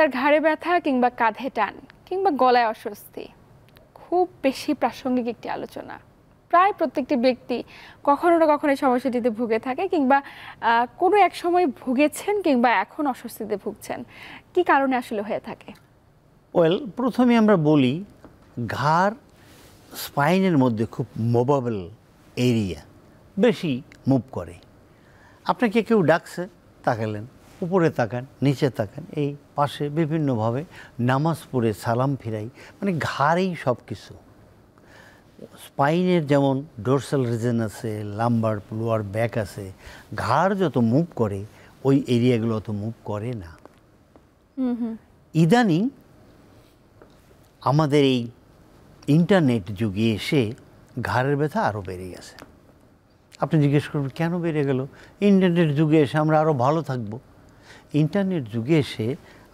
Sir ঘাড়ে ব্যথা কিংবা কাঁধে টান কিংবা গলায় অস্বস্তি খুব বেশি প্রাসঙ্গিক একটি আলোচনা। প্রায় প্রত্যেকটি ব্যক্তি কখনো না কখনো এই সমস্যাটিতে ভুগে থাকে কিংবা কোনো এক সময় ভুগেছেন কিংবা এখন অস্বস্তিতে ভুগছেন। কি কারণে আসলে হয়ে থাকে? প্রথমে আমরা বলি ঘাড় স্পাইনের মধ্যে খুব মুভেবল এরিয়া, বেশি মুভ করে। আপনাকে কেউ ডাকছে, তাকালেন, উপরে তাকান, নিচে তাকান, এই পাশে বিভিন্নভাবে নামাজ পড়ে সালাম ফিরাই, মানে ঘাড়েই সব কিছু। স্পাইনের যেমন ডোরসাল রিজন আছে, লাম্বার লোয়ার ব্যাক আছে, ঘাড় যত মুভ করে ওই এরিয়াগুলো অত মুভ করে না। ইদানিং আমাদের এই ইন্টারনেট যুগে এসে ঘাড়ের ব্যথা আরও বেড়ে গেছে। আপনি জিজ্ঞেস করবেন কেন বেড়ে গেল? ইন্টারনেট যুগে এসে আমরা আরও ভালো থাকবো। ইন্টারনেট যুগে এসে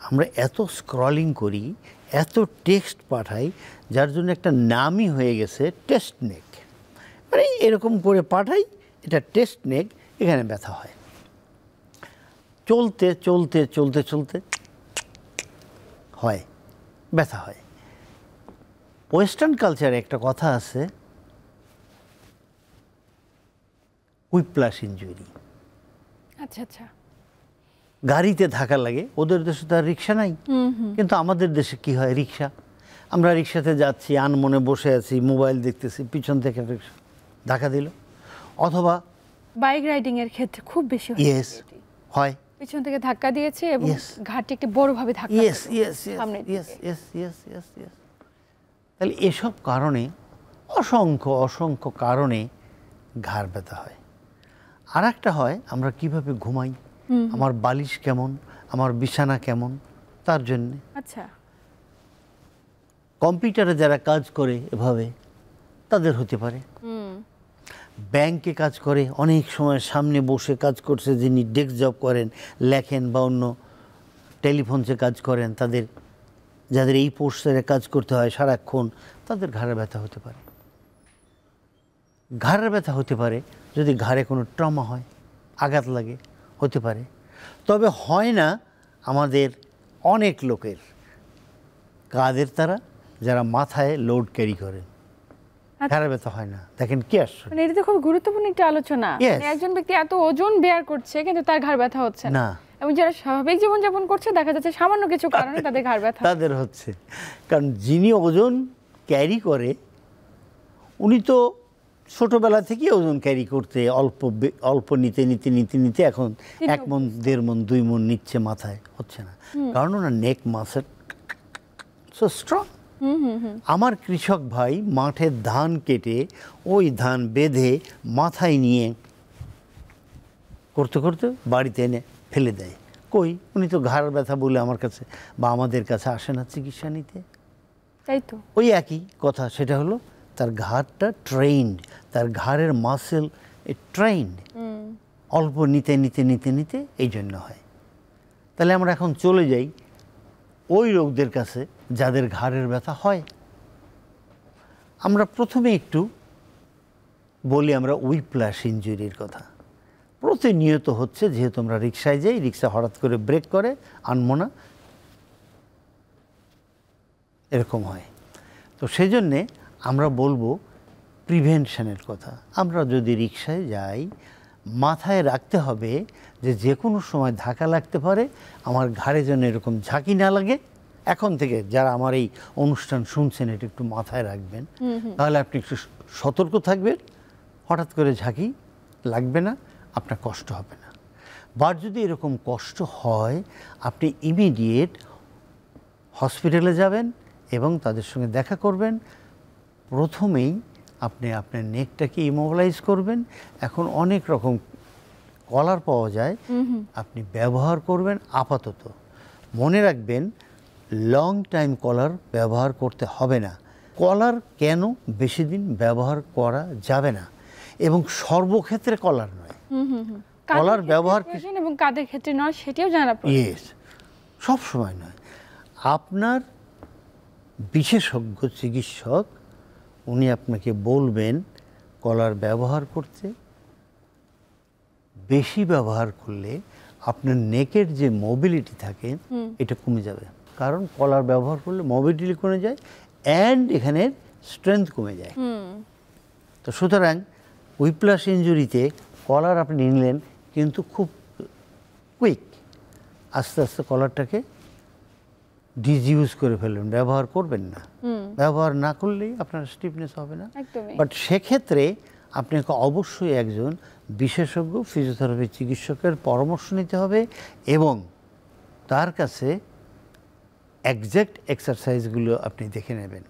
আমরা এত স্ক্রলিং করি, এত টেক্সট পাঠাই, যার জন্য একটা নামই হয়ে গেছে টেস্ট নেক। মানে এরকম করে পাঠাই, এটা টেস্ট নেক, এখানে ব্যথা হয়। চলতে চলতে চলতে চলতে হয়, ব্যথা হয়। ওয়েস্টার্ন কালচারে একটা কথা আছে, হুইপ্লাশ ইনজুরি। আচ্ছা আচ্ছা। গাড়িতে ধাক্কা লাগে, ওদের দেশে তো আর রিক্সা নাই, কিন্তু আমাদের দেশে কি হয়, রিক্সা। আমরা রিক্সাতে যাচ্ছি, আনমনে বসে আছি, মোবাইল দেখতেছি, পিছন থেকে রিক্সা ধাক্কা দিল। অথবা বাইক রাইডিং এর ক্ষেত্রে খুব বেশি হয়, পিছন থেকে ধাক্কা দিয়েছে এবং ঘাড়টি একটি বড়ভাবে ধাক্কা তাহলে এসব কারণে অসংখ্য অসংখ্য কারণে ঘাড় ব্যথা হয়। আর একটা হয় আমরা কিভাবে ঘুমাই, আমার বালিশ কেমন, আমার বিছানা কেমন, তার জন্যে। আচ্ছা, কম্পিউটারে যারা কাজ করে এভাবে তাদের হতে পারে। ব্যাংকে কাজ করে, অনেক সময় সামনে বসে কাজ করছে, যিনি ডেস্ক জব করেন, লেখেন বা অন্য টেলিফোনসে কাজ করেন, তাদের যাদের এই পোস্টারে কাজ করতে হয় সারাক্ষণ, তাদের ঘাড়ের ব্যথা হতে পারে। ঘাড়ের ব্যথা হতে পারে যদি ঘাড়ে কোনো ট্রমা হয়, আঘাত লাগে, হতে পারে। তবে হয় না আমাদের অনেক লোকের, কাদের তারা যারা মাথায় লোড ক্যারি করেন, ঘাড়ের ব্যথা হয় না। দেখেন কি আসছে, এটা তো খুব গুরুত্বপূর্ণ একটা আলোচনা। একজন ব্যক্তি এত ওজন বেয়ার করছে কিন্তু তার ঘাড় ব্যথা হচ্ছে না, এবং যারা স্বাভাবিক জীবনযাপন করছে দেখা যাচ্ছে সামান্য কিছু কারণে তাদের ঘাড় ব্যথা তাদের হচ্ছে। কারণ যিনি ওজন ক্যারি করে উনি তো ছোটবেলা থেকেই ওজন ক্যারি করতে অল্প অল্প নিতে নিতে নিতে নিতে এখন 1 মণ 1.5 মণ 2 মণ নিচ্ছে, মাথায় হচ্ছে না। কারণ ওনার নেক মাসল সো স্ট্রং। আমার কৃষক ভাই মাঠে ধান কেটে ওই ধান বেঁধে মাথায় নিয়ে করতে করতে বাড়িতে এনে ফেলে দেয়। কই, উনি তো ঘাড় ব্যথা বলে আমার কাছে বা আমাদের কাছে আসে না চিকিৎসা নিতে। তাই তো, ওই একই কথা, সেটা হলো তার ঘাড়টা ট্রেইনড, তার ঘাড়ের মাসেল ট্রেইনড, অল্প নিতে নিতে নিতে নিতে এই জন্য হয়। তাহলে আমরা এখন চলে যাই ওই লোকদের কাছে যাদের ঘাড়ের ব্যথা হয়। আমরা প্রথমে একটু বলি আমরা হুইপ্লাশ ইনজুরির কথা। প্রতিনিয়ত হচ্ছে, যেহেতু আমরা রিক্সায় যাই, রিক্সা হঠাৎ করে ব্রেক করে, আনমনা এরকম হয়। তো সেই জন্যে আমরা বলবো প্রিভেনশনের কথা। আমরা যদি রিক্সায় যাই, মাথায় রাখতে হবে যে যে কোনো সময় ধাক্কা লাগতে পারে, আমার ঘাড়ে যেন এরকম ঝাঁকি না লাগে। এখন থেকে যারা আমার এই অনুষ্ঠান শুনছেন, এটা একটু মাথায় রাখবেন, তাহলে আপনি একটু সতর্ক থাকবেন, হঠাৎ করে ঝাঁকি লাগবে না, আপনার কষ্ট হবে না। বা যদি এরকম কষ্ট হয়, আপনি ইমিডিয়েট হসপিটালে যাবেন এবং তাদের সঙ্গে দেখা করবেন। প্রথমেই আপনি আপনার নেকটাকে ইমোবিলাইজ করবেন। এখন অনেক রকম কলার পাওয়া যায়, আপনি ব্যবহার করবেন আপাতত। মনে রাখবেন লং টাইম কলার ব্যবহার করতে হবে না। কলার কেন বেশি দিন ব্যবহার করা যাবে না, এবং সর্বক্ষেত্রে কলার নয়। কলার ব্যবহার এবং কাদের ক্ষেত্রে নয় সেটাও জানা প্রয়োজন। সব সময় নয়। আপনার বিশেষজ্ঞ চিকিৎসক উনি আপনাকে বলবেন কলার ব্যবহার করতে। বেশি ব্যবহার করলে আপনার নেকের যে মোবিলিটি থাকে এটা কমে যাবে, কারণ কলার ব্যবহার করলে মোবিলিটি কমে যায় অ্যান্ড এখানের স্ট্রেংথ কমে যায়। তো সুতরাং হুইপ্লাস ইনজুরিতে কলার আপনি নিলেন, কিন্তু খুব কুইক আস্তে আস্তে কলারটাকে ডিসইউজ করে ফেলবেন, ব্যবহার করবেন না। ব্যবহার না করলেই আপনার স্টিফনেস হবে না। একদমই। বাট সেক্ষেত্রে আপনাকে অবশ্যই একজন বিশেষজ্ঞ ফিজিওথেরাপি চিকিৎসকের পরামর্শ নিতে হবে এবং তার কাছে এক্স্যাক্ট এক্সারসাইজগুলো আপনি দেখে নেবেন।